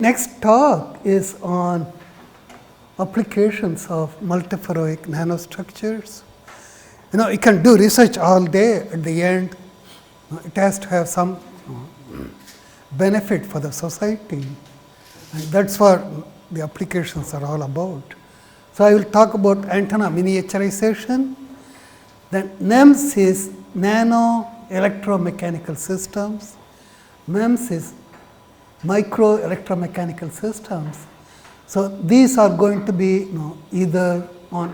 Next talk is on applications of multiferroic nanostructures. You can do research all day. At the end, it has to have some benefit for the society, and that's what the applications are all about. So I will talk about antenna miniaturization. Then NEMS is nano electromechanical systems. MEMS is micro electromechanical systems. So these are going to be either on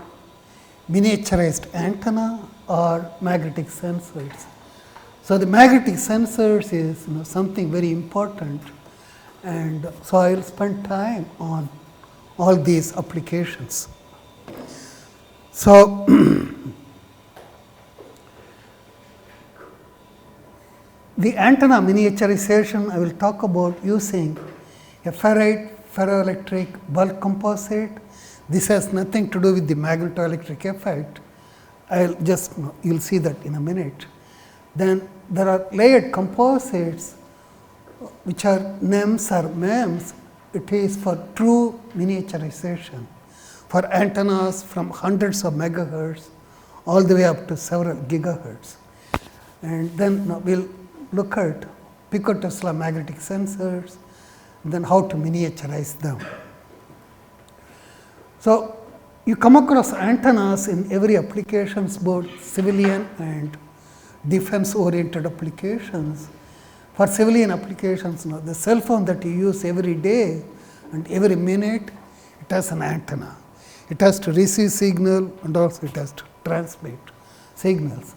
miniaturized antenna or magnetic sensors. So the magnetic sensors is something very important, and so I will spend time on all these applications. So the antenna miniaturization I will talk about using a ferrite ferroelectric bulk composite. This has nothing to do with the magnetoelectric effect. I'll just you'll see that in a minute. Then there are layered composites which are NEMS or MEMS. It is for true miniaturization for antennas from hundreds of megahertz all the way up to several gigahertz. And then we'll look at picotesla magnetic sensors, and then how to miniaturize them. So you come across antennas in every applications, both civilian and defense oriented applications. For civilian applications, the cell phone that you use every day and every minute, it has an antenna. It has to receive signal and also it has to transmit signals.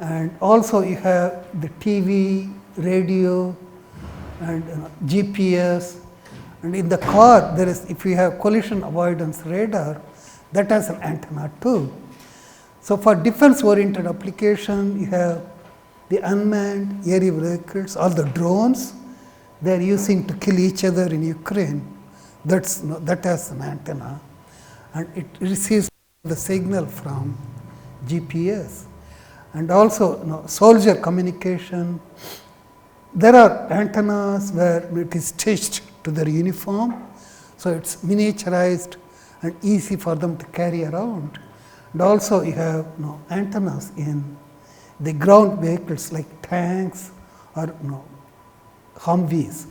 And also you have the TV, radio, and GPS. And in the car, there is, if you have collision avoidance radar, that has an antenna too. So for defense-oriented application, you have the unmanned aerial vehicles, all the drones they are using to kill each other in Ukraine. That has an antenna, and it receives the signal from GPS. And also soldier communication. There are antennas where it is stitched to their uniform, so it's miniaturized and easy for them to carry around. And also you have antennas in the ground vehicles like tanks or Humvees.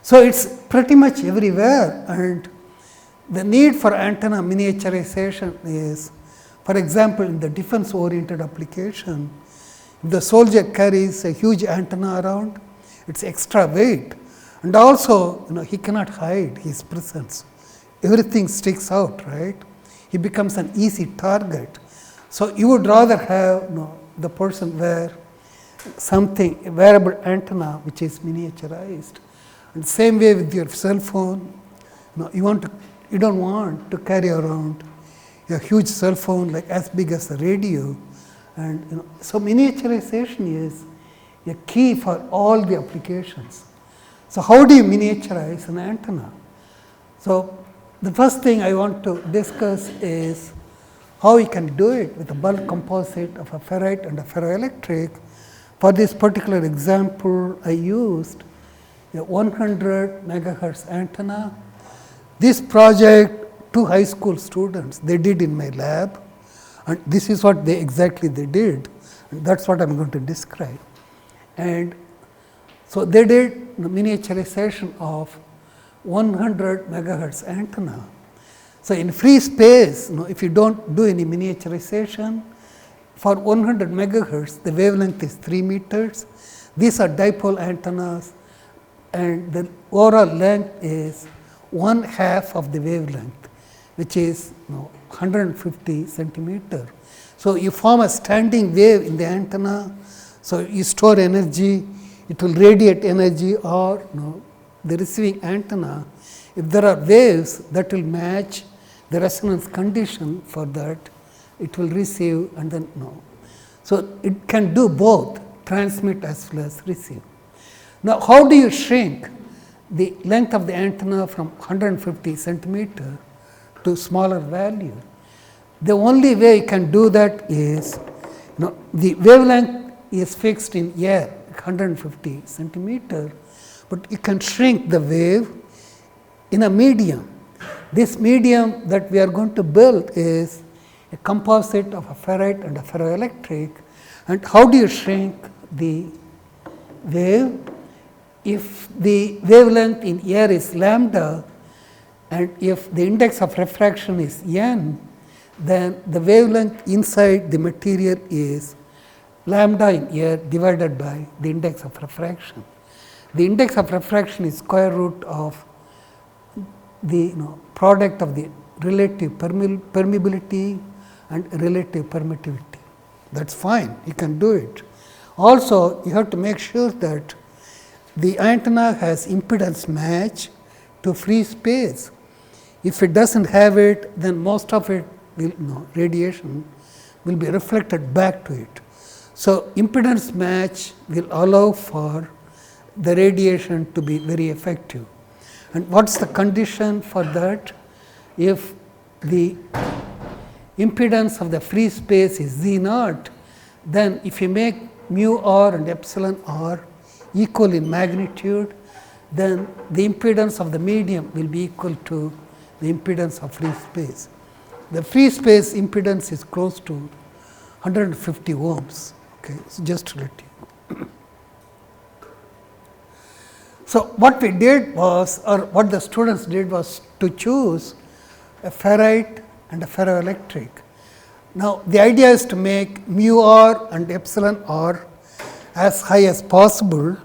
So it's pretty much everywhere, and the need for antenna miniaturization is, for example, in the defense oriented application, if the soldier carries a huge antenna around, it's extra weight, and also he cannot hide his presence. Everything sticks out, right? He becomes an easy target. So you would rather have the person wear something, a wearable antenna which is miniaturized. And same way with your cell phone, you don't want to carry around a huge cell phone like as big as a radio. And so miniaturization is a key for all the applications. So how do you miniaturize an antenna? So the first thing I want to discuss is how you can do it with a bulk composite of a ferrite and a ferroelectric. For this particular example, I used a 100 megahertz antenna. This project, 2 high school students, they did in my lab, and this is what they did, and that's what I'm going to describe. And so they did the miniaturization of 100 megahertz antenna. So in free space, if you don't do any miniaturization, for 100 megahertz, the wavelength is 3 meters. These are dipole antennas, and the overall length is 1/2 of the wavelength, which is 150 centimeter. So you form a standing wave in the antenna, so you store energy, it will radiate energy, or the receiving antenna, if there are waves that will match the resonance condition for that, it will receive and then So it can do both, transmit as well as receive. Now how do you shrink the length of the antenna from 150 centimeter to smaller value? The only way you can do that is, the wavelength is fixed in air, 150 centimeter, but you can shrink the wave in a medium. This medium that we are going to build is a composite of a ferrite and a ferroelectric. And how do you shrink the wave? If the wavelength in air is lambda and if the index of refraction is n, then the wavelength inside the material is lambda in air divided by the index of refraction. The index of refraction is square root of the product of the relative permeability and relative permittivity. That is fine, you can do it. Also, you have to make sure that the antenna has impedance match to free space. If it does not have it, then most of it will radiation will be reflected back to it. So, impedance match will allow for the radiation to be very effective. And what is the condition for that? If the impedance of the free space is Z naught, then if you make mu r and epsilon r equal in magnitude, then the impedance of the medium will be equal to the impedance of free space. The free space impedance is close to 150 ohms. Okay, so just to let you know. So, what we did was, or what the students did was to choose a ferrite and a ferroelectric. Now, the idea is to make mu r and epsilon r as high as possible,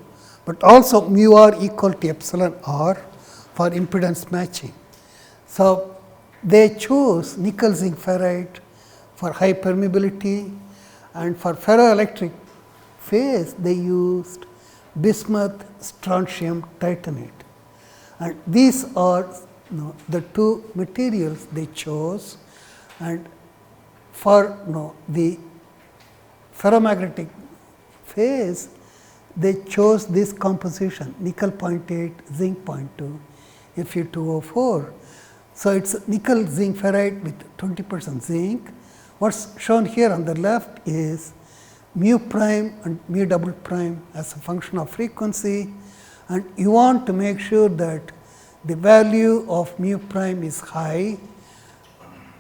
but also mu r equal to epsilon r for impedance matching. So, they chose nickel zinc ferrite for high permeability, and for ferroelectric phase they used bismuth strontium titanate. And these are the two materials they chose, and for the ferromagnetic phase they chose this composition nickel 0.8, zinc 0.2, Fe2O4. So, it is nickel zinc ferrite with 20% zinc. What is shown here on the left is mu prime and mu double prime as a function of frequency, and you want to make sure that the value of mu prime is high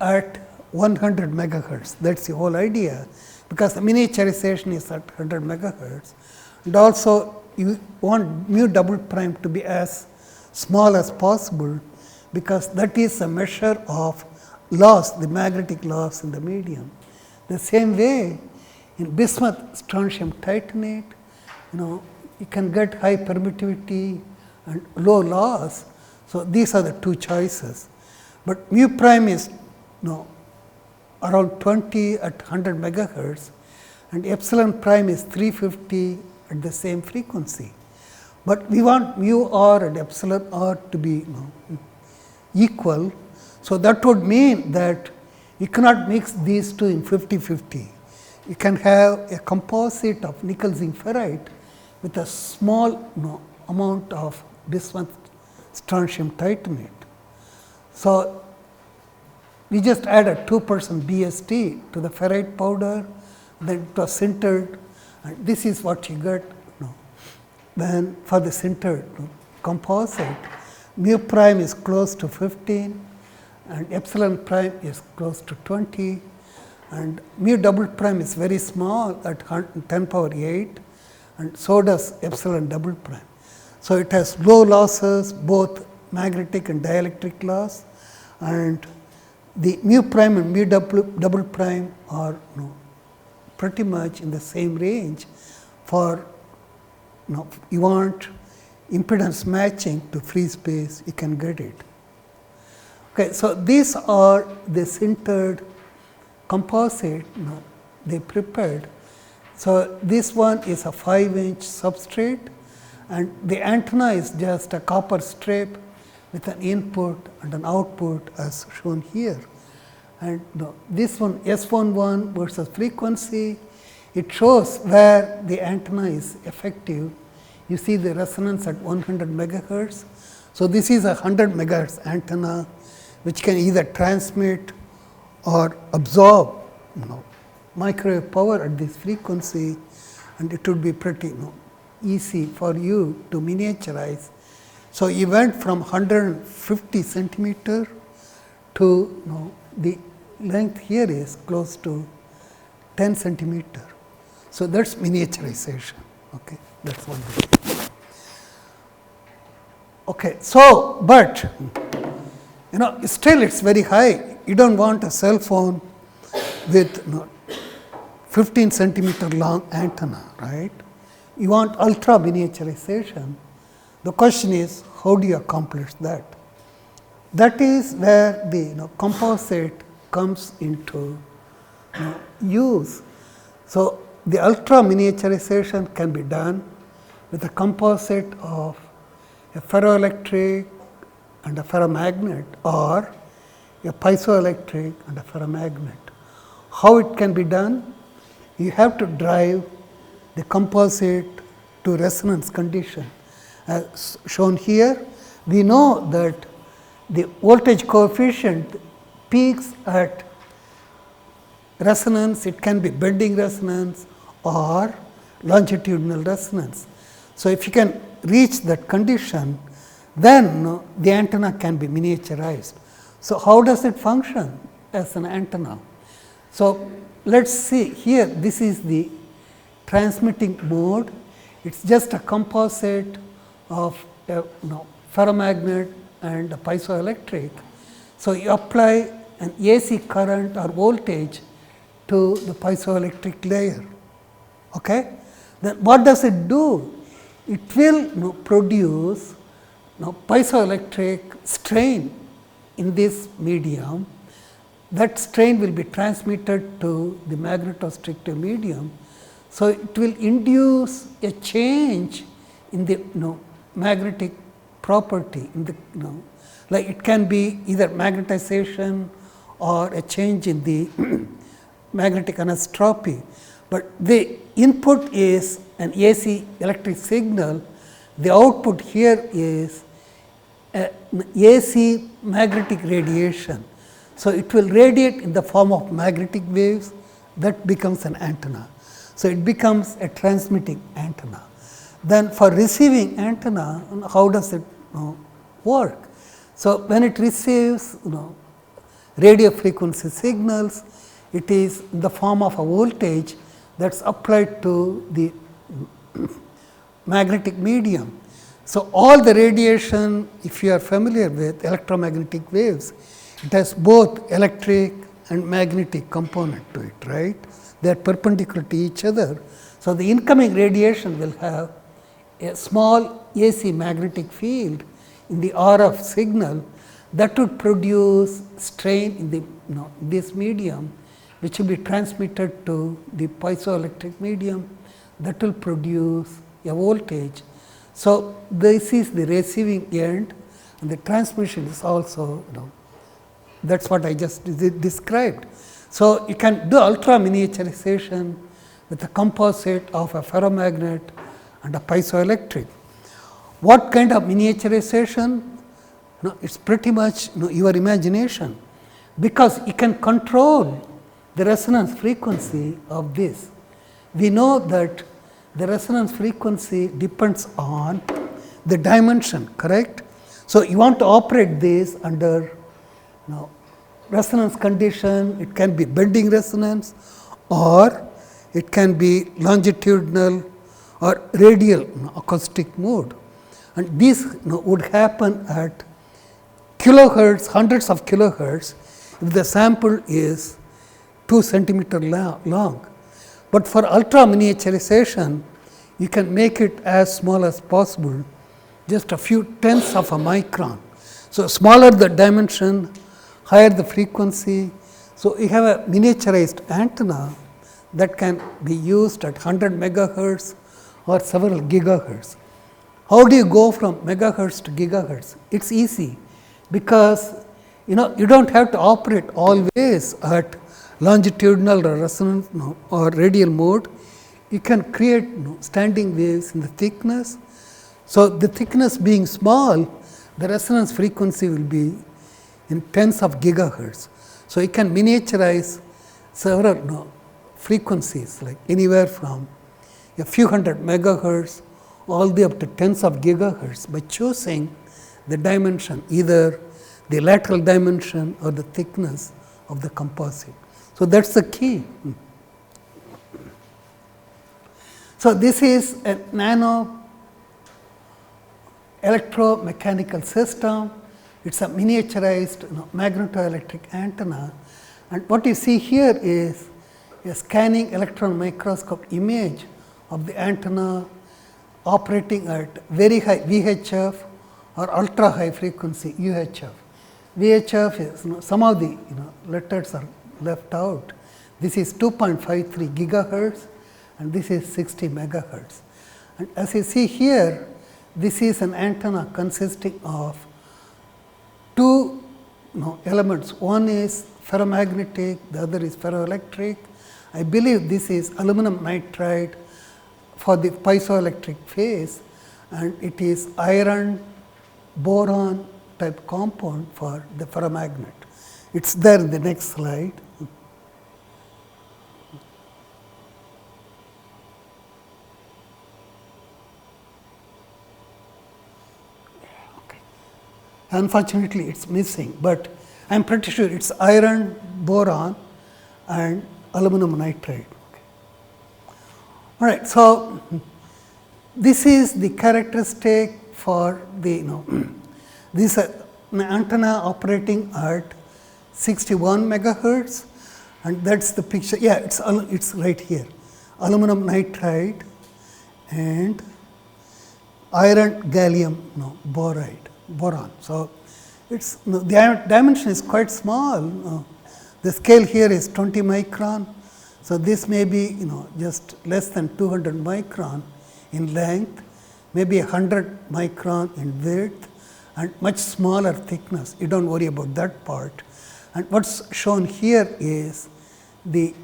at 100 megahertz. That is the whole idea, because the miniaturization is at 100 megahertz, and also you want mu double prime to be as small as possible, because that is a measure of loss, the magnetic loss in the medium. The same way in bismuth strontium titanate, you can get high permittivity and low loss. So, these are the two choices, but mu prime is around 20 at 100 megahertz and epsilon prime is 350 at the same frequency. But we want mu r and epsilon r to be equal. So, that would mean that you cannot mix these two in 50-50. You can have a composite of nickel zinc ferrite with a small amount of bismuth strontium titanate. So, we just added 2% BST to the ferrite powder, then it was sintered, and this is what you get when for the sintered composite. Mu prime is close to 15 and epsilon prime is close to 20, and mu double prime is very small at 10 power 8, and so does epsilon double prime. So, it has low losses, both magnetic and dielectric loss, and the mu prime and mu double prime are pretty much in the same range. For you want impedance matching to free space, you can get it. Okay, so, these are the sintered composite they prepared. So, this one is a 5-inch substrate and the antenna is just a copper strip with an input and an output as shown here. And this one S11 versus frequency, it shows where the antenna is effective. You see the resonance at 100 megahertz. So, this is a 100 megahertz antenna which can either transmit or absorb microwave power at this frequency, and it would be pretty easy for you to miniaturize. So, you went from 150 centimeter to the length here is close to 10 centimeter. So, that is miniaturization. Okay. That is one thing. Okay. So, but still it is very high. You do not want a cell phone with 15 centimeter long antenna, right. You want ultra miniaturization. The question is, how do you accomplish that? That is where the composite comes into use. So, the ultra miniaturization can be done with a composite of a ferroelectric and a ferromagnet, or a piezoelectric and a ferromagnet. How it can be done? You have to drive the composite to resonance condition. As shown here, we know that the voltage coefficient peaks at resonance. It can be bending resonance or longitudinal resonance. So, if you can reach that condition, then the antenna can be miniaturized. So, how does it function as an antenna? So, let us see here, this is the transmitting mode. It is just a composite of a ferromagnet and a piezoelectric. So, you apply an AC current or voltage to the piezoelectric layer. Okay? Then what does it do? It will produce piezoelectric strain in this medium. That strain will be transmitted to the magnetostrictive medium. So, it will induce a change in the magnetic property in the like it can be either magnetization or a change in the magnetic anisotropy, but the input is an AC electric signal, the output here is an AC magnetic radiation. So, it will radiate in the form of magnetic waves, that becomes an antenna. So, it becomes a transmitting antenna. Then for receiving antenna, how does it work? So, when it receives radio frequency signals, it is in the form of a voltage that is applied to the magnetic medium. So, all the radiation, if you are familiar with electromagnetic waves, it has both electric and magnetic component to it, right. They are perpendicular to each other. So, the incoming radiation will have a small AC magnetic field in the RF signal that would produce strain in the this medium, which will be transmitted to the piezoelectric medium, that will produce a voltage. So, this is the receiving end, and the transmission is also that is what I just described. So, you can do ultra miniaturization with a composite of a ferromagnet and a piezoelectric. What kind of miniaturization? It is pretty much your imagination, because you can control the resonance frequency of this. We know that the resonance frequency depends on the dimension, correct. So, you want to operate this under resonance condition. It can be bending resonance, or it can be longitudinal or radial acoustic mode, and this would happen at kilohertz, hundreds of kilohertz, if the sample is 2 centimeter long. But for ultra miniaturization, you can make it as small as possible, just a few tenths of a micron. So, smaller the dimension, higher the frequency. So, you have a miniaturized antenna that can be used at 100 megahertz or several gigahertz. How do you go from megahertz to gigahertz? It is easy, because you do not have to operate always at longitudinal or resonance or radial mode. You can create standing waves in the thickness. So, the thickness being small, the resonance frequency will be in tens of gigahertz. So, you can miniaturize several frequencies, like anywhere from a few hundred megahertz all the way up to tens of gigahertz by choosing the dimension, either the lateral dimension or the thickness of the composite. So, that is the key. So, this is a nano electromechanical system. It is a miniaturized magnetoelectric antenna, and what you see here is a scanning electron microscope image of the antenna operating at very high VHF or ultra high frequency UHF. VHF is some of the letters are left out. This is 2.53 gigahertz and this is 60 megahertz. And as you see here, this is an antenna consisting of two elements. One is ferromagnetic, the other is ferroelectric. I believe this is aluminum nitride for the piezoelectric phase, and it is iron boron type compound for the ferromagnet. It is there in the next slide. Unfortunately, it is missing, but I am pretty sure it is iron, boron and aluminum nitride. Okay. All right. So, this is the characteristic for the this antenna operating at 61 megahertz, and that is the picture. Yeah, it is right here, aluminum nitride and iron gallium boron. So, it's the dimension is quite small. The scale here is 20 micron. So, this may be just less than 200 micron in length, maybe 100 micron in width, and much smaller thickness. You do not worry about that part. And what is shown here is the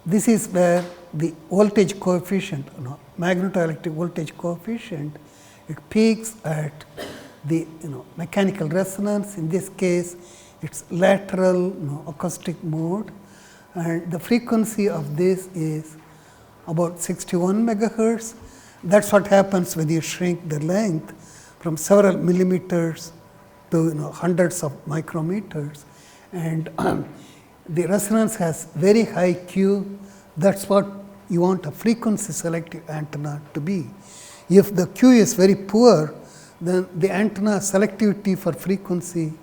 this is where the voltage coefficient, magnetoelectric voltage coefficient, it peaks at the mechanical resonance. In this case, it is lateral acoustic mode, and the frequency of this is about 61 megahertz. That is what happens when you shrink the length from several millimeters to hundreds of micrometers, and the resonance has very high Q. That is what you want a frequency selective antenna to be. If the Q is very poor, then the antenna selectivity for frequency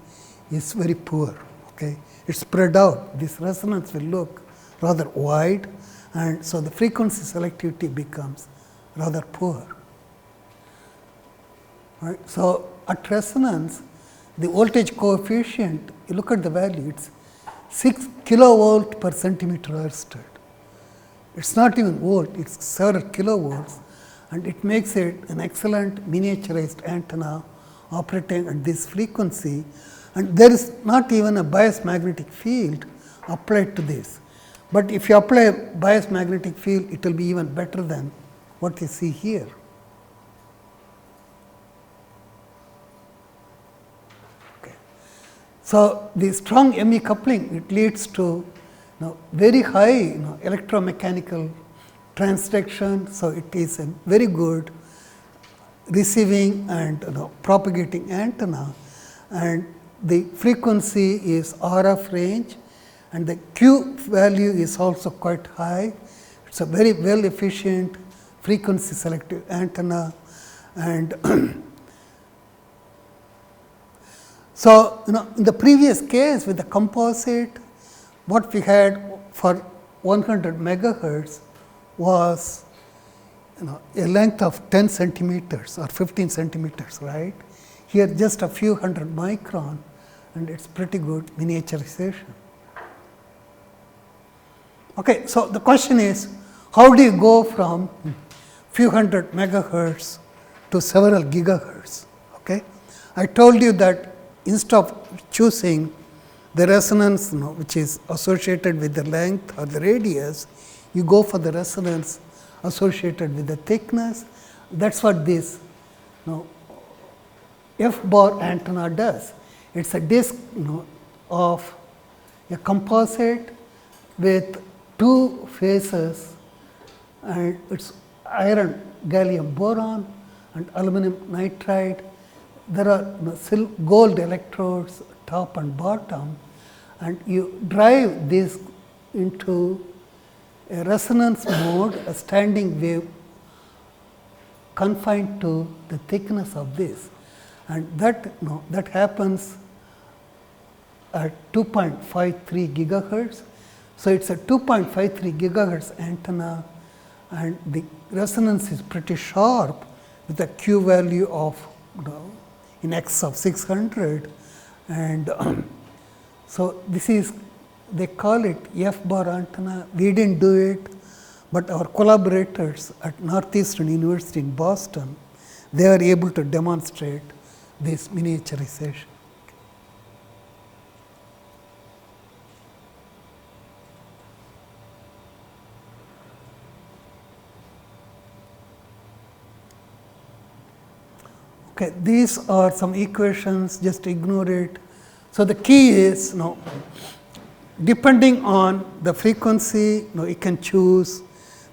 is very poor. Okay? It is spread out. This resonance will look rather wide, and so the frequency selectivity becomes rather poor. Right? So, at resonance, the voltage coefficient, you look at the value, it is 6 kilovolt per centimeter Ørsted. It is not even volt, it is several kilovolts, and it makes it an excellent miniaturized antenna operating at this frequency, and there is not even a bias magnetic field applied to this. But if you apply a bias magnetic field, it will be even better than what you see here. Okay. So, the strong ME coupling, it leads to very high electromechanical transduction. So, it is a very good receiving and propagating antenna, and the frequency is RF range, and the Q value is also quite high. It is a very well efficient frequency selective antenna, and so in the previous case with the composite, what we had for 100 megahertz was a length of 10 centimeters or 15 centimeters, right? Here just a few hundred micron, and it is pretty good miniaturization. Okay, so the question is, how do you go from few hundred megahertz to several gigahertz? Okay, I told you that instead of choosing the resonance which is associated with the length or the radius, you go for the resonance associated with the thickness. That is what this F bar antenna does. It is a disc of a composite with two faces, and it is iron gallium boron and aluminum nitride. There are gold electrodes top and bottom, and you drive this into a resonance mode, a standing wave confined to the thickness of this, and that happens at 2.53 gigahertz. So, it is a 2.53 gigahertz antenna, and the resonance is pretty sharp with a Q value of in excess of 600, and so this is, they call it F bar antenna. We did not do it, but our collaborators at Northeastern University in Boston, they are able to demonstrate this miniaturization. Okay, these are some equations, just ignore it. So, the key is depending on the frequency, you can choose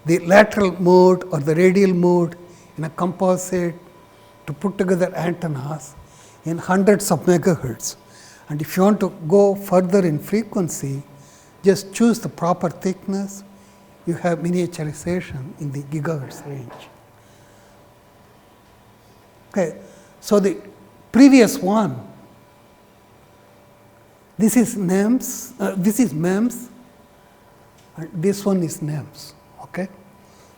the lateral mode or the radial mode in a composite to put together antennas in hundreds of megahertz. And if you want to go further in frequency, just choose the proper thickness, you have miniaturization in the gigahertz range. Okay. So, the previous one, this is NEMS, this is MEMS, and this one is NEMS. Okay.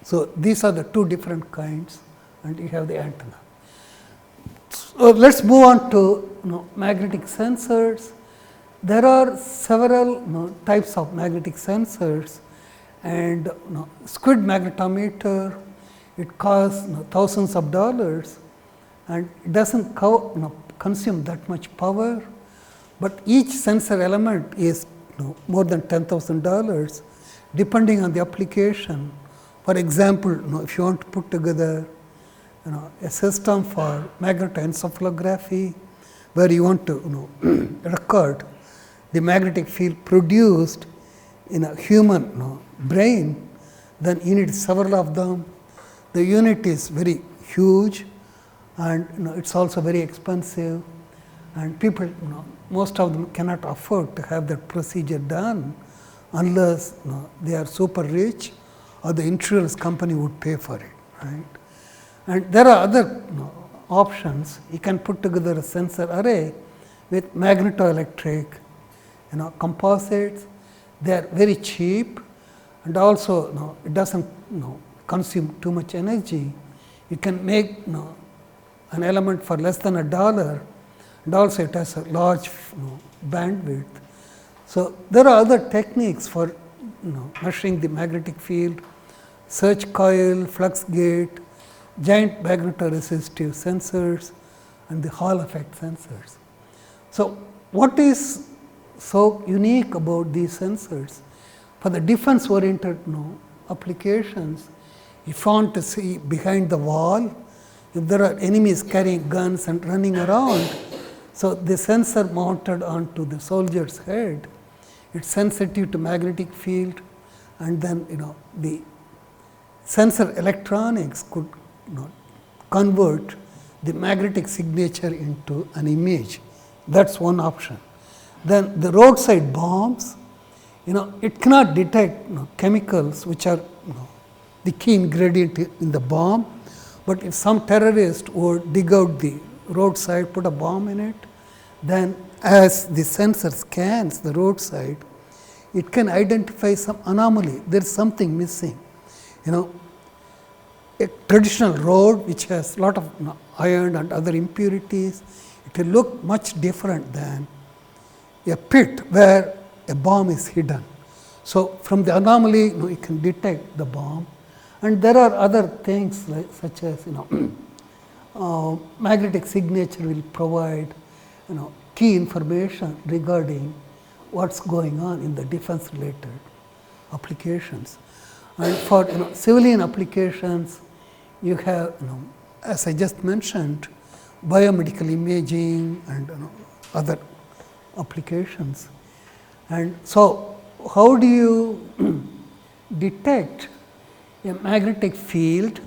So, these are the two different kinds, and you have the antenna. So, let us move on to magnetic sensors. There are several types of magnetic sensors, and squid magnetometer, it costs thousands of dollars, and it does not consume that much power, but each sensor element is more than $10,000 depending on the application. For example, if you want to put together a system for magnetoencephalography, where you want to record the magnetic field produced in a human brain, then you need several of them. The unit is very huge, and it is also very expensive, and people most of them cannot afford to have that procedure done unless they are super rich or the insurance company would pay for it, right. And there are other options. You can put together a sensor array with magnetoelectric composites. They are very cheap, and also it does not consume too much energy. You can make an element for less than $1, and also it has a large bandwidth. So, there are other techniques for measuring the magnetic field: search coil, flux gate, giant magnetoresistive sensors, and the Hall effect sensors. So, what is so unique about these sensors? For the defense oriented applications, if you want to see behind the wall, if there are enemies carrying guns and running around, so the sensor mounted onto the soldier's head, it is sensitive to magnetic field, and then the sensor electronics could convert the magnetic signature into an image. That is one option. Then the roadside bombs, it cannot detect chemicals which are the key ingredient in the bomb, but if some terrorist would dig out the roadside, put a bomb in it, then as the sensor scans the roadside, it can identify some anomaly. There is something missing. A traditional road which has lot of iron and other impurities, it will look much different than a pit where a bomb is hidden. So, from the anomaly you can detect the bomb, and there are other things like such as magnetic signature will provide key information regarding what is going on in the defense related applications. And for civilian applications, you have as I just mentioned, biomedical imaging and other applications. And so, how do you detect a magnetic field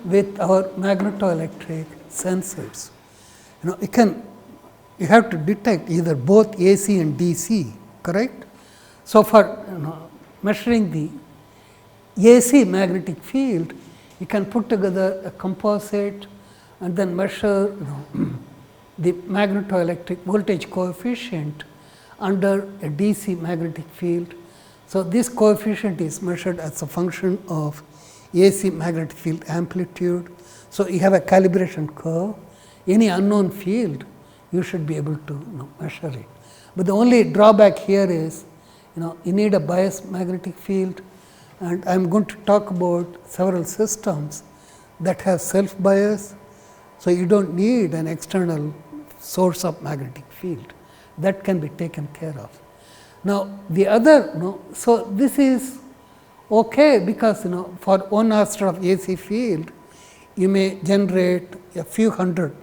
with our magnetoelectric sensors. You have to detect either both AC and DC, correct? So, for measuring the AC magnetic field, you can put together a composite and then measure the magnetoelectric voltage coefficient under a DC magnetic field. So, this coefficient is measured as a function of AC magnetic field amplitude. So, you have a calibration curve. Any unknown field, you should be able to measure it. But the only drawback here is, you need a bias magnetic field, and I am going to talk about several systems that have self bias. So, you do not need an external source of magnetic field, that can be taken care of. Now, the other, so this is okay, because for 1 aster of AC field, you may generate a few hundred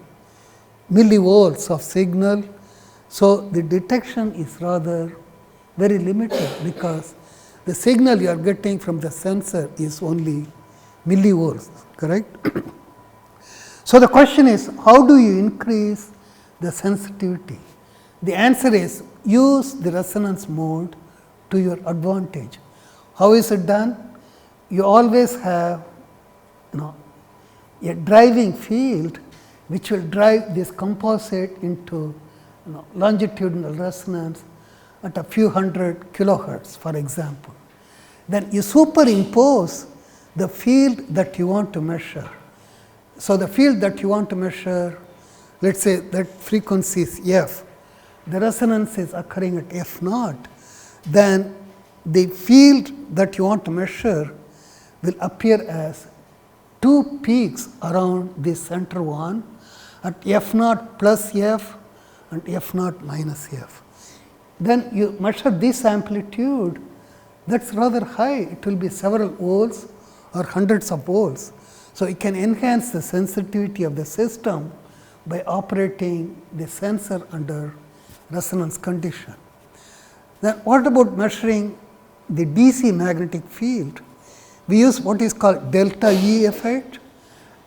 millivolts of signal. So, the detection is rather very limited, because the signal you are getting from the sensor is only millivolts, correct. So, the question is, how do you increase the sensitivity? The answer is, use the resonance mode to your advantage. How is it done? You always have a driving field which will drive this composite into longitudinal resonance at a few hundred kilohertz, for example. Then you superimpose the field that you want to measure. So, the field that you want to measure, let us say that frequency is f, the resonance is occurring at f naught, then the field that you want to measure will appear as two peaks around the center one at f naught plus f and f naught minus f. Then you measure this amplitude, that is rather high, it will be several volts or hundreds of volts. So, you can enhance the sensitivity of the system by operating the sensor under resonance condition. Then what about measuring the DC magnetic field? We use what is called delta E effect,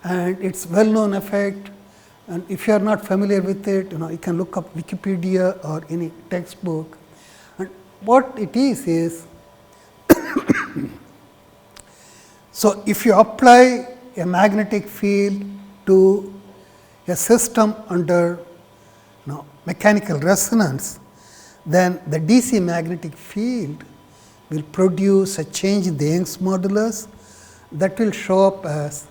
and it is well known effect, and if you are not familiar with it, you can look up Wikipedia or any textbook. And what it is so if you apply a magnetic field to a system under mechanical resonance, then the DC magnetic field will produce a change in the Young's modulus that will show up as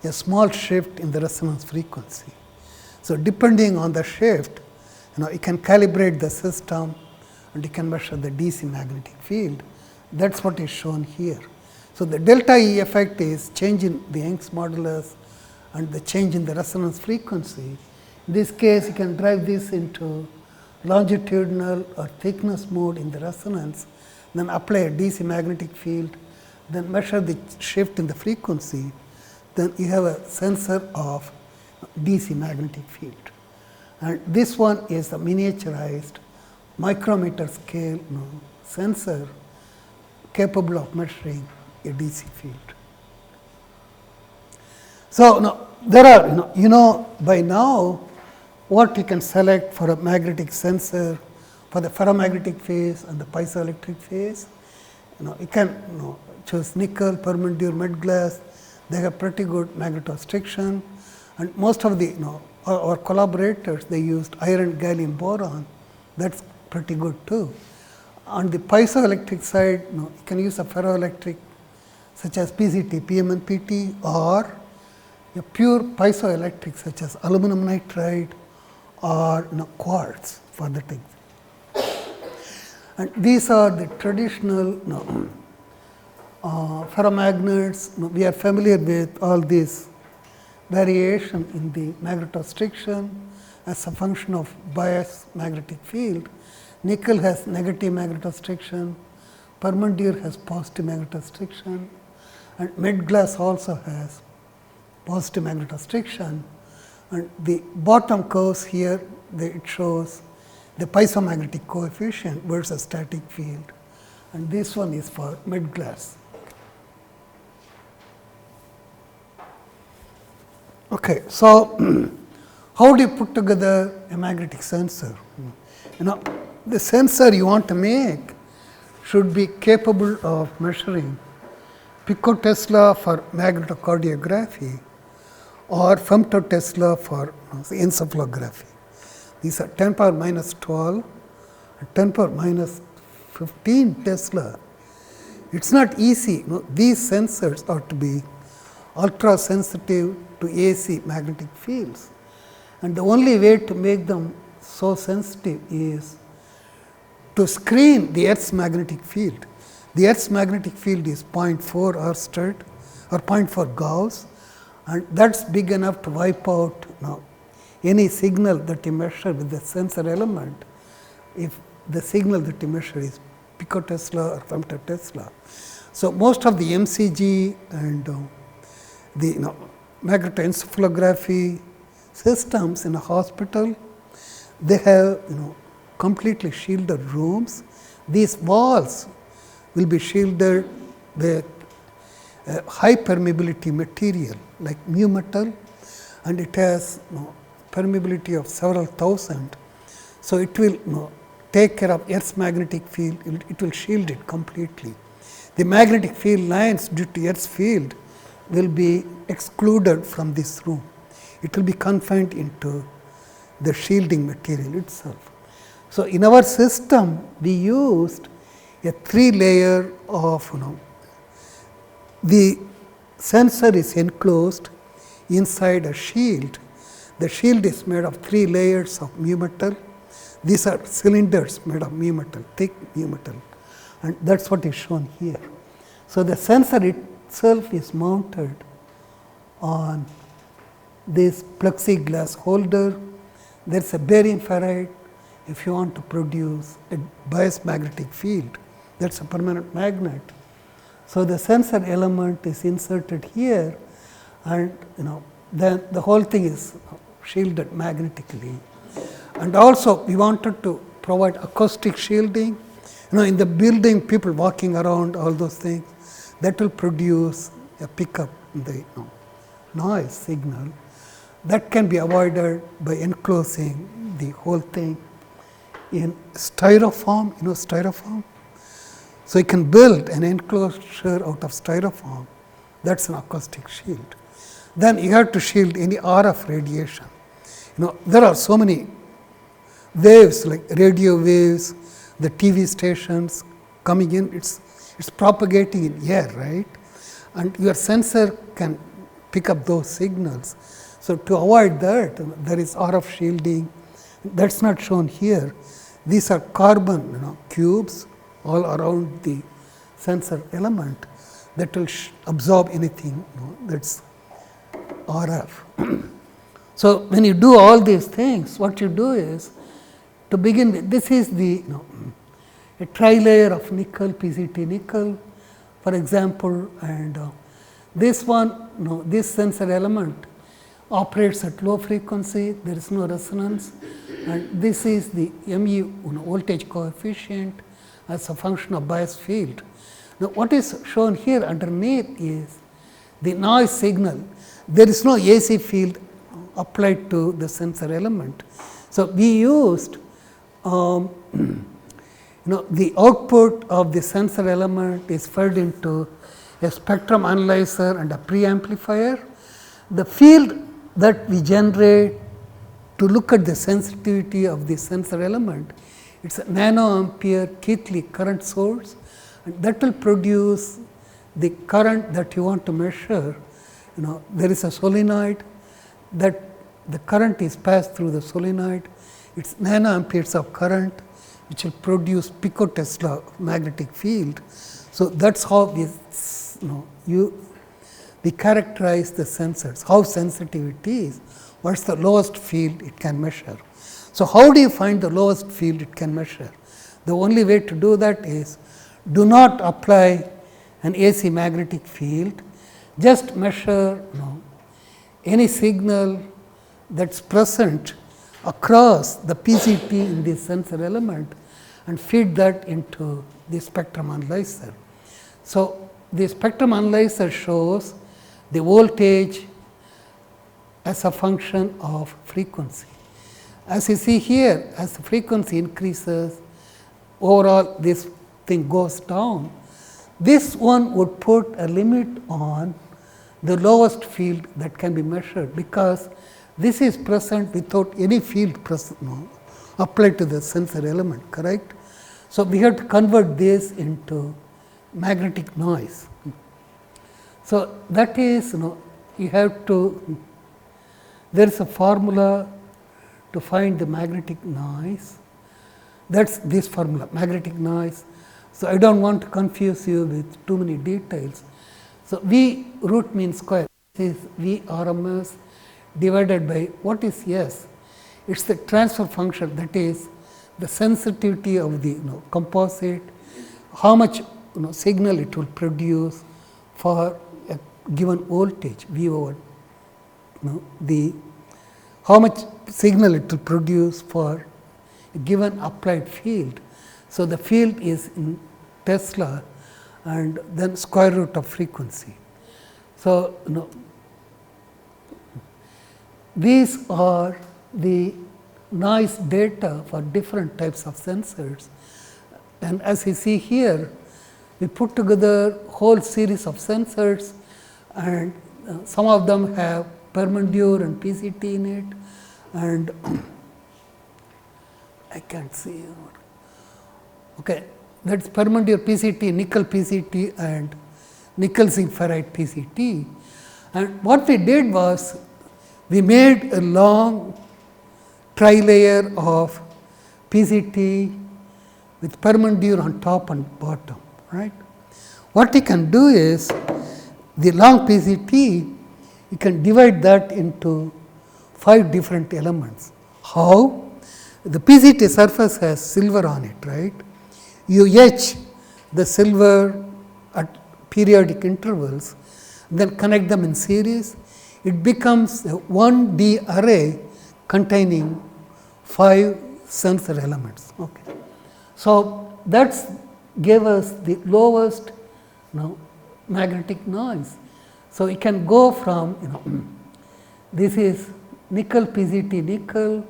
a small shift in the resonance frequency. So, depending on the shift, you can calibrate the system and you can measure the DC magnetic field. That is what is shown here. So, the delta E effect is change in the Young's modulus and the change in the resonance frequency. In this case, you can drive this into longitudinal or thickness mode in the resonance, then apply a DC magnetic field, then measure the shift in the frequency, then you have a sensor of DC magnetic field. And this one is a miniaturized micrometer scale sensor capable of measuring a DC field. So, there are by now what you can select for a magnetic sensor for the ferromagnetic phase and the piezoelectric phase. You can choose nickel, permanent med glass, they have pretty good magnetostriction, and most of the our collaborators, they used iron gallium boron, that is pretty good too. On the piezoelectric side, you can use a ferroelectric such as PCT, PMNPT, or a pure piezoelectric such as aluminum nitride or quartz for the thing. And these are the traditional ferromagnets. We are familiar with all these variation in the magnetostriction as a function of bias magnetic field. Nickel has negative magnetostriction, permanent has positive magnetostriction, and med glass also has positive magnetostriction. And the bottom curves here, it shows the piezomagnetic coefficient versus static field, and this one is for med glass. Okay, so how do you put together a magnetic sensor? You know, the sensor you want to make should be capable of measuring picotesla for magnetocardiography or femtotesla for encephalography. These are 10 power minus 12 and 10 power minus 15 Tesla. It's not easy. These sensors are to be ultra sensitive to AC magnetic fields, and the only way to make them so sensitive is to screen the Earth's magnetic field. The Earth's magnetic field is 0.4 Oersted or 0.4 Gauss, and that's big enough to wipe out any signal that you measure with the sensor element if the signal that you measure is picotesla or femtotesla. So, most of the MCG and the magnetoencephalography systems in a hospital, they have completely shielded rooms. These walls will be shielded with high permeability material like mu metal, and it has permeability of several thousand. So, it will take care of Earth's magnetic field, it will shield it completely. The magnetic field lines due to Earth's field will be excluded from this room. It will be confined into the shielding material itself. So, in our system we used a 3-layer of the sensor is enclosed inside a shield. The shield is made of 3 layers of mu metal. These are cylinders made of mu metal, thick mu metal, and that is what is shown here. So, the sensor itself is mounted on this plexiglass holder. There is a barium ferrite if you want to produce a biased magnetic field, that is a permanent magnet. So, the sensor element is inserted here, and then the whole thing is shielded magnetically. And also we wanted to provide acoustic shielding. In the building, people walking around, all those things, that will produce a pickup in the noise signal. That can be avoided by enclosing the whole thing in styrofoam, styrofoam. So, you can build an enclosure out of styrofoam, that is an acoustic shield. Then you have to shield any RF radiation. There are so many waves like radio waves, the TV stations coming in, it's propagating in air, right? And your sensor can pick up those signals. So, to avoid that, there is RF shielding, that is not shown here. These are carbon cubes all around the sensor element that will absorb anything that is RF. So, when you do all these things, what you do is, to begin with, this is the a tri-layer of nickel, PCT nickel, for example, and this one, this sensor element operates at low frequency, there is no resonance, and this is the mu voltage coefficient as a function of bias field. Now, what is shown here underneath is the noise signal. There is no AC field applied to the sensor element. So, we used the output of the sensor element is fed into a spectrum analyzer and a preamplifier. The field that we generate to look at the sensitivity of the sensor element, it is a nanoampere Keithley current source, and that will produce the current that you want to measure. There is a solenoid that the current is passed through the solenoid. It is nanoamperes of current which will produce picotesla magnetic field. So, that is how we characterize the sensors, how sensitive it is, what is the lowest field it can measure. So, how do you find the lowest field it can measure? The only way to do that is, do not apply an AC magnetic field, just measure any signal that is present across the PCT in the sensor element and feed that into the spectrum analyzer. So, the spectrum analyzer shows the voltage as a function of frequency. As you see here, as the frequency increases, overall this thing goes down. This one would put a limit on the lowest field that can be measured, because this is present without any field present, applied to the sensor element, correct? So, we have to convert this into magnetic noise. So, that is, you have to, there is a formula to find the magnetic noise. That is this formula, magnetic noise. So, I do not want to confuse you with too many details. So, V root mean square is V RMS divided by what is S? It is the transfer function, that is the sensitivity of the composite, how much signal it will produce for a given voltage V over the, how much signal it will produce for a given applied field. So, the field is in Tesla and then square root of frequency. So, these are the noise data for different types of sensors, and as you see here, we put together whole series of sensors, and some of them have permendure and PCT in it, and I can't see. Okay, that is permendure PCT, nickel PCT and nickel zinc ferrite PCT. And what we did was, we made a long tri-layer of PCT with permendure on top and bottom, right. What you can do is, the long PCT, you can divide that into 5 different elements. How? The PCT surface has silver on it, right. You etch the silver at periodic intervals, then connect them in series. It becomes a 1D array containing 5 sensor elements. Okay. So, that gave us the lowest magnetic noise. So, you can go from this is nickel PCT nickel,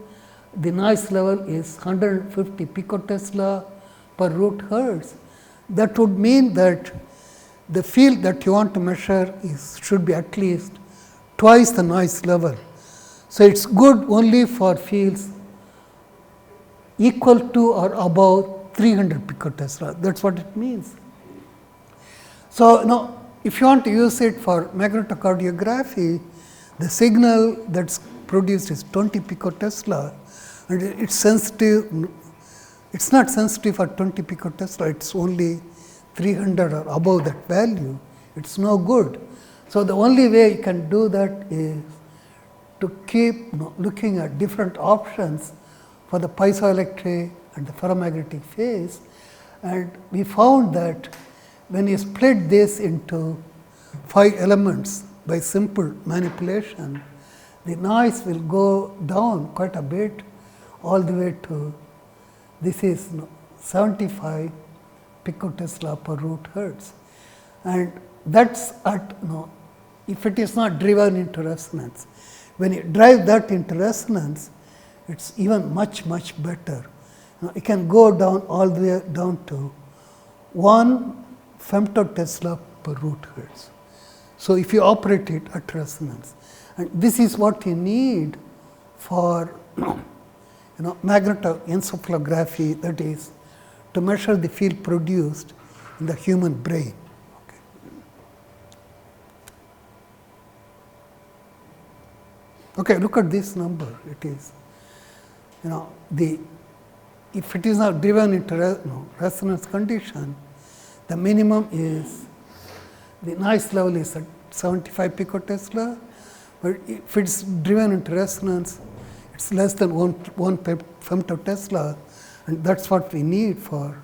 the noise level is 150 picotesla per root hertz. That would mean that the field that you want to measure should be at least twice the noise level. So, it is good only for fields equal to or above 300 picotesla, that is what it means. So, if you want to use it for magnetocardiography, the signal that is produced is 20 picotesla, and it is sensitive, it is not sensitive for 20 picotesla, it is only 300 or above that value, it is no good. So, the only way you can do that is to keep looking at different options for the piezoelectric and the ferromagnetic phase, and we found that when you split this into 5 elements by simple manipulation, the noise will go down quite a bit, all the way to, this is 75 picotesla per root hertz, and that is at if it is not driven into resonance. When you drive that into resonance, it is even much better. It can go down all the way down to 1 femtotesla per root hertz. So, if you operate it at resonance, and this is what you need for magnetoencephalography, that is to measure the field produced in the human brain. Okay, look at this number. It is, if it is not driven into resonance condition, the minimum is, the noise level is at 75 picotesla, but if it is driven into resonance, it is less than 1 femtotesla, and that is what we need for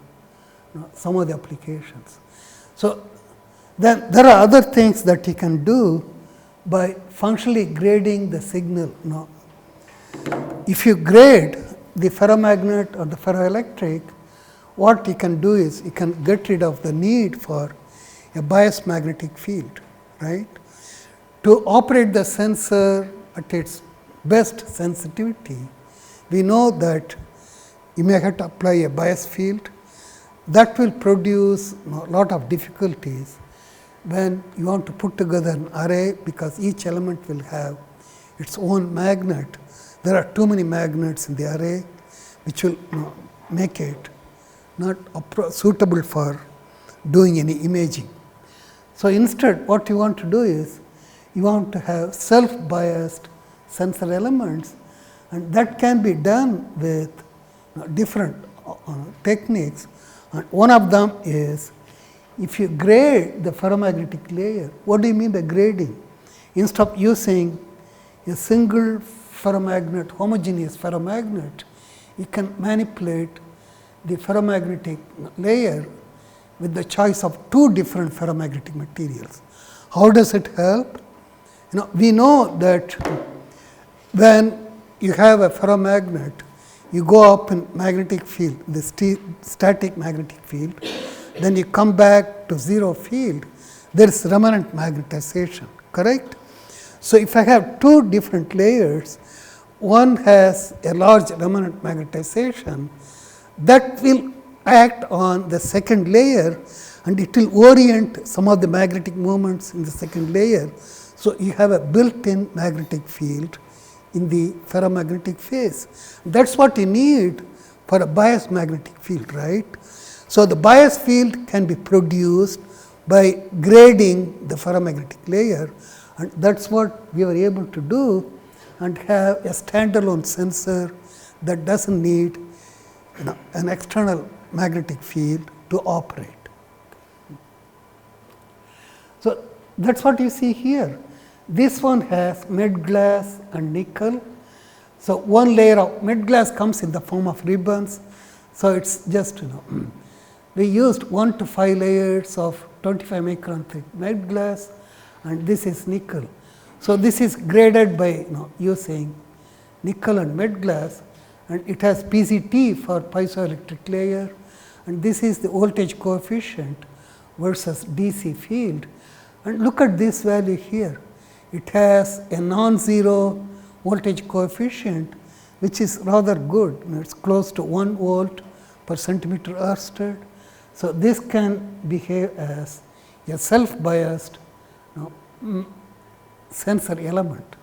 some of the applications. So, then there are other things that you can do by functionally grading the signal. If you grade the ferromagnet or the ferroelectric, what you can do is you can get rid of the need for a biased magnetic field, right. To operate the sensor at its best sensitivity, we know that you may have to apply a bias field that will produce a lot of difficulties when you want to put together an array, because each element will have its own magnet. There are too many magnets in the array, which will make it not suitable for doing any imaging. So, instead what you want to do is, you want to have self-biased sensor elements, and that can be done with different techniques. And one of them is, if you grade the ferromagnetic layer. What do you mean by grading? Instead of using a single ferromagnet, homogeneous ferromagnet, you can manipulate the ferromagnetic layer with the choice of two different ferromagnetic materials. How does it help? We know that when you have a ferromagnet, you go up in magnetic field, the static magnetic field, then you come back to zero field, there is remnant magnetization, correct? So, if I have two different layers, one has a large remnant magnetization, that will act on the second layer, and it will orient some of the magnetic moments in the second layer. So, you have a built-in magnetic field in the ferromagnetic phase. That is what you need for a biased magnetic field, right. So, the bias field can be produced by grading the ferromagnetic layer, and that is what we were able to do, and have a standalone sensor that does not need an external magnetic field to operate. So, that is what you see here. This one has mid glass and nickel. So, one layer of mid glass comes in the form of ribbons. So, it is just we used 1 to 5 layers of 25 micron thick mid glass, and this is nickel. So, this is graded by using nickel and mid glass, and it has PZT for piezoelectric layer, and this is the voltage coefficient versus DC field. And look at this value here. It has a non-zero voltage coefficient, which is rather good. It is close to 1 volt per centimeter Ørsted. So, this can behave as a self-biased sensor element.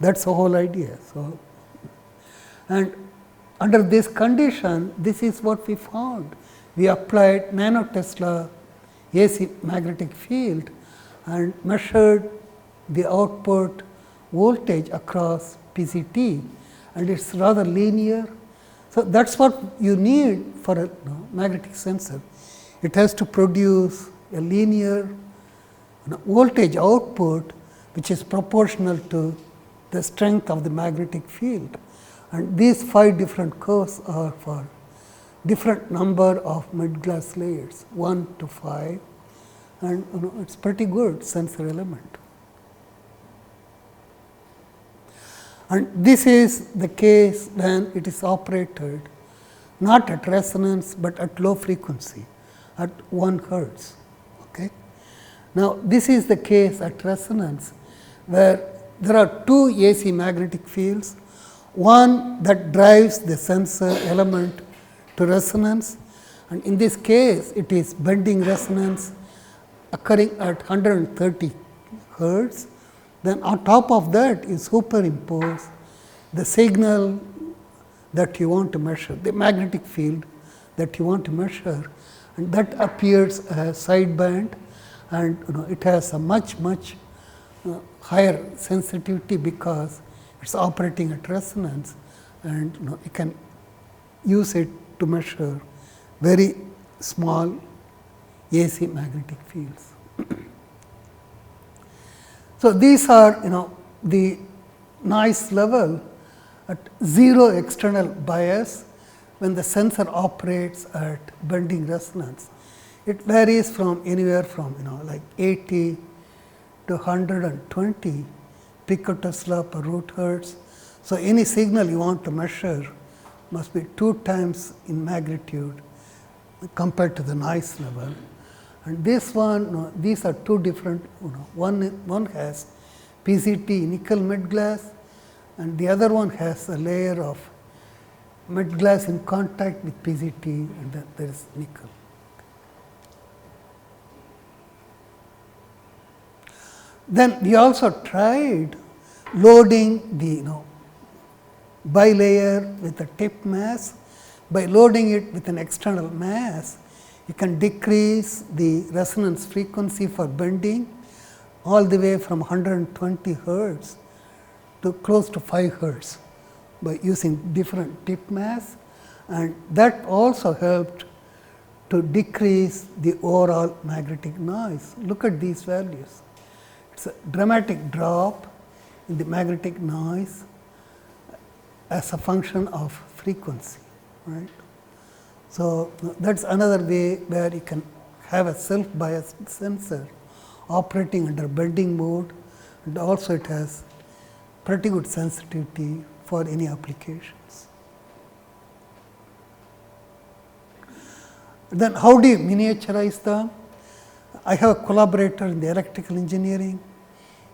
That is the whole idea. So, and under this condition, this is what we found. We applied nanotesla AC magnetic field and measured the output voltage across PCT, and it is rather linear. So, that is what you need for a magnetic sensor. It has to produce a linear voltage output, which is proportional to the strength of the magnetic field. And these 5 different curves are for different number of mid glass layers, 1 to 5, and it is pretty good sensor element. And this is the case when it is operated not at resonance, but at low frequency at 1 hertz. Okay. Now, this is the case at resonance, where there are 2 AC magnetic fields, one that drives the sensor element to resonance, and in this case it is bending resonance occurring at 130 hertz. Then on top of that you superimpose the signal that you want to measure, the magnetic field that you want to measure, and that appears as sideband, and it has a much higher sensitivity because it is operating at resonance, and you can use it to measure very small AC magnetic fields. So, these are the noise level at 0 external bias when the sensor operates at bending resonance. It varies from anywhere from like 80 to 120 picotesla per root hertz. So, any signal you want to measure must be 2 times in magnitude compared to the noise level. And this one, these are 2 different, one has PCT nickel mid glass, and the other one has a layer of mud glass in contact with PZT, and then there is nickel. Then we also tried loading the bilayer with a tip mass. By loading it with an external mass, you can decrease the resonance frequency for bending all the way from 120 hertz to close to 5 hertz by using different tip mass, and that also helped to decrease the overall magnetic noise. Look at these values. It's a dramatic drop in the magnetic noise as a function of frequency, right? So, that is another way where you can have a self-biased sensor operating under bending mode, and also it has pretty good sensitivity for any applications. Then how do you miniaturize them? I have a collaborator in the electrical engineering.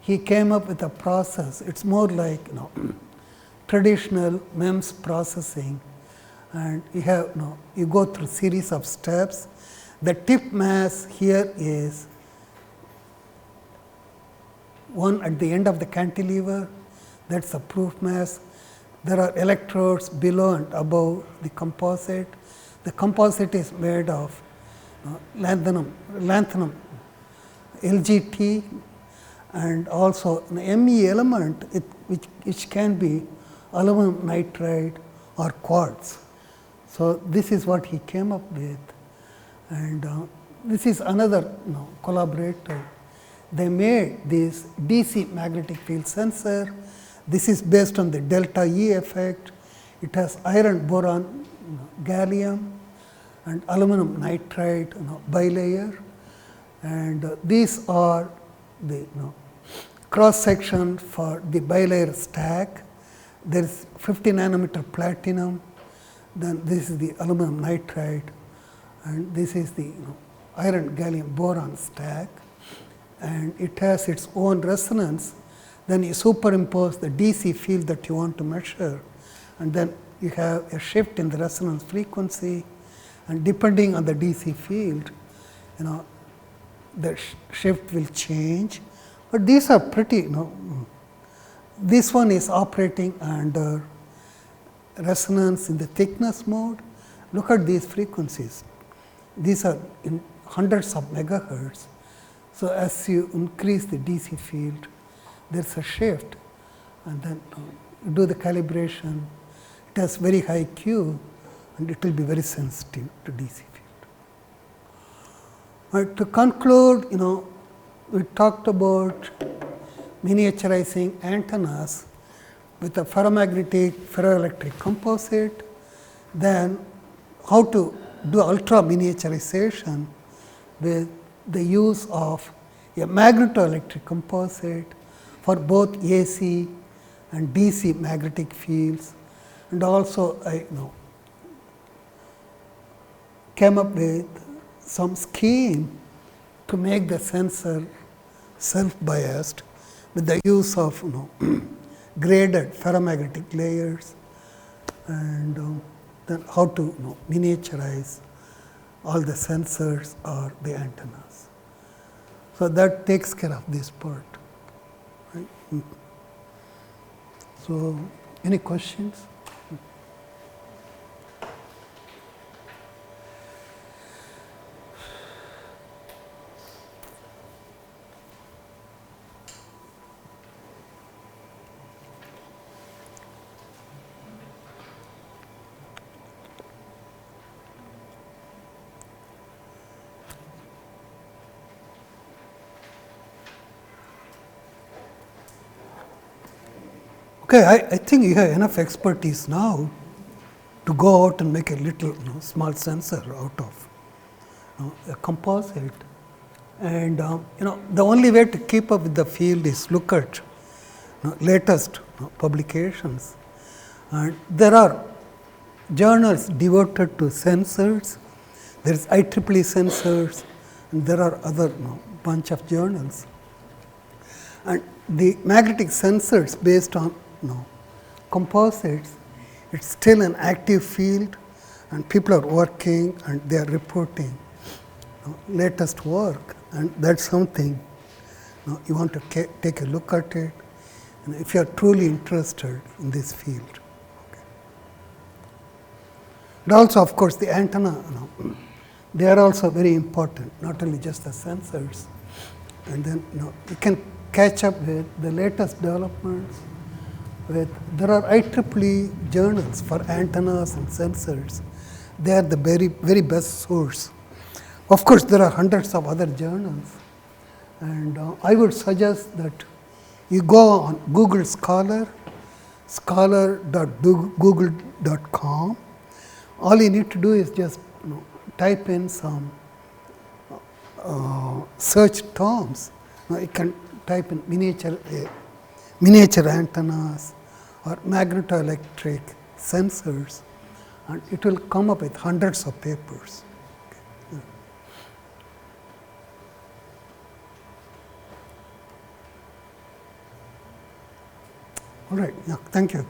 He came up with a process. It's more like traditional MEMS processing, and you go through series of steps. The tip mass here is one at the end of the cantilever. That's the proof mass. There are electrodes below and above the composite. The composite is made of lanthanum LGT, and also an Me element which can be aluminum nitride or quartz. So, this is what he came up with, and this is another collaborator. They made this DC magnetic field sensor. This is based on the delta E effect. It has iron, boron, gallium, and aluminum nitride bilayer, and these are the cross section for the bilayer stack. There is 50 nanometer platinum, then this is the aluminum nitride, and this is the iron, gallium, boron stack, and it has its own resonance. Then you superimpose the DC field that you want to measure, and then you have a shift in the resonance frequency, and depending on the DC field, the shift will change. But these are pretty, this one is operating under resonance in the thickness mode. Look at these frequencies. These are in hundreds of megahertz. So, as you increase the DC field, there is a shift, and then you do the calibration. It has very high Q, and it will be very sensitive to DC field. But to conclude, we talked about miniaturizing antennas with a ferromagnetic ferroelectric composite, then how to do ultra miniaturization with the use of a magnetoelectric composite for both AC and DC magnetic fields, and also I came up with some scheme to make the sensor self-biased with the use of graded ferromagnetic layers, and then how to miniaturize all the sensors or the antennas. So, that takes care of this part. Right? So, any questions? Okay, I think you have enough expertise now to go out and make a little small sensor out of a composite. And the only way to keep up with the field is look at latest publications. And there are journals devoted to sensors. There is IEEE sensors, and there are other bunch of journals. And the magnetic sensors based on composites, it's still an active field, and people are working and they are reporting latest work, and that's something you want to take a look at it, and if you are truly interested in this field. Okay. And also, of course, the antenna, they are also very important, not only just the sensors. And then you can catch up with the latest developments. There are IEEE journals for antennas and sensors. They are the very best source. Of course, there are hundreds of other journals, and I would suggest that you go on Google Scholar, scholar.google.com. All you need to do is just type in some search terms. You can type in miniature antennas or magnetoelectric sensors, and it will come up with hundreds of papers. Okay. All right, yeah, thank you.